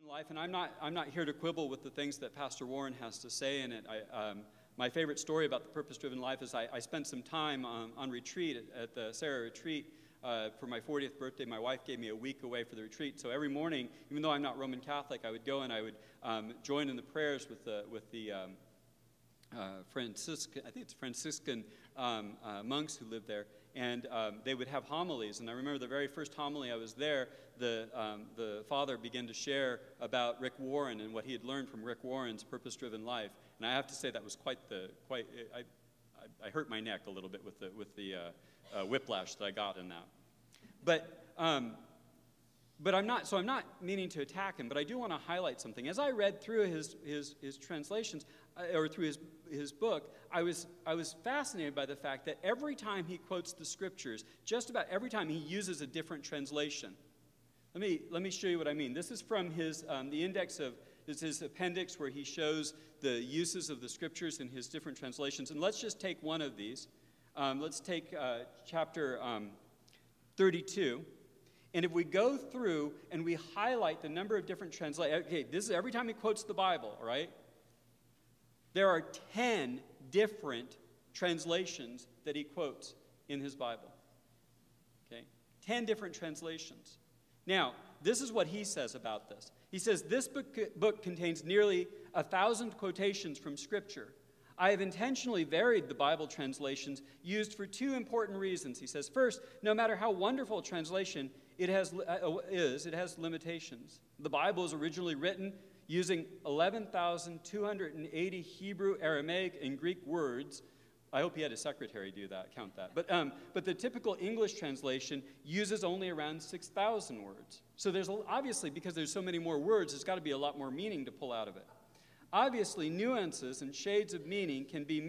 Life, and I'm not here to quibble with the things that Pastor Warren has to say in it. My favorite story about the purpose-driven life is I spent some time on retreat at the Sarah retreat for my 40th birthday. My wife gave me a week away for the retreat, so every morning, even though I'm not Roman Catholic, I would go and I would join in the prayers with the Franciscan monks who lived there, and they would have homilies. And I remember the very first homily I was there, the father began to share about Rick Warren and what he had learned from Rick Warren's purpose-driven life. And I have to say that was I hurt my neck a little bit with the whiplash that I got in that. But I'm not meaning to attack him, but I do want to highlight something. As I read through his translations, or through his book, I was fascinated by the fact that every time he quotes the scriptures, just about every time he uses a different translation. Let me show you what I mean. This is from his the index of his appendix, where he shows the uses of the scriptures in his different translations. And let's just take one of these. Let's take chapter 32. And if we go through and we highlight the number of different translations, okay, this is every time he quotes the Bible, all right? There are 10 different translations that he quotes in his Bible. Okay? 10 different translations. Now, this is what he says about this. He says, this book contains nearly 1,000 quotations from Scripture. I have intentionally varied the Bible translations used for two important reasons. He says, first, no matter how wonderful a translation it has limitations. The Bible is originally written using 11,280 Hebrew, Aramaic, and Greek words. I hope he had a secretary do that, count that. But the typical English translation uses only around 6,000 words. So there's obviously, because there's so many more words, there's got to be a lot more meaning to pull out of it. Obviously, nuances and shades of meaning can be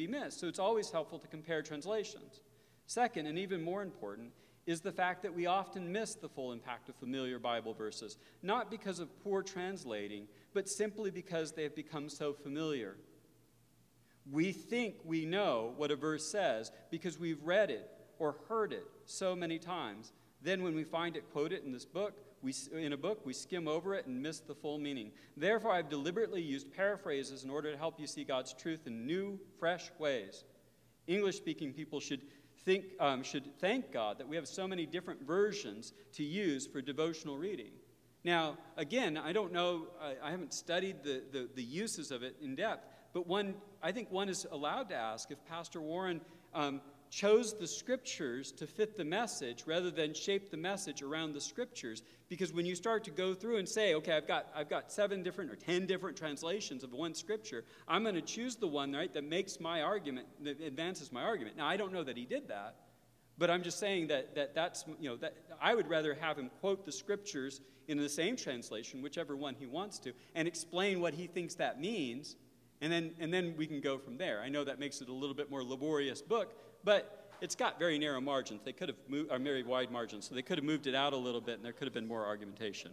missed, so it's always helpful to compare translations. Second, and even more important, is the fact that we often miss the full impact of familiar Bible verses, not because of poor translating, but simply because they have become so familiar. We think we know what a verse says because we've read it or heard it so many times. Then when we find it quoted in a book, we skim over it and miss the full meaning. Therefore, I've deliberately used paraphrases in order to help you see God's truth in new, fresh ways. English-speaking people should thank God that we have so many different versions to use for devotional reading. Now, again, I don't know, I haven't studied the uses of it in depth, but I think one is allowed to ask if Pastor Warren chose the scriptures to fit the message rather than shape the message around the scriptures. Because when you start to go through and say, okay, I've got 7 different or 10 different translations of one scripture, I'm going to choose the one, right, that makes my argument, that advances my argument. Now, I don't know that he did that, but I'm just saying that's, that I would rather have him quote the scriptures in the same translation, whichever one he wants to, and explain what he thinks that means, and then we can go from there. I know that makes it a little bit more laborious book, but it's got very narrow margins. They could have moved, or very wide margins, so they could have moved it out a little bit, and there could have been more argumentation.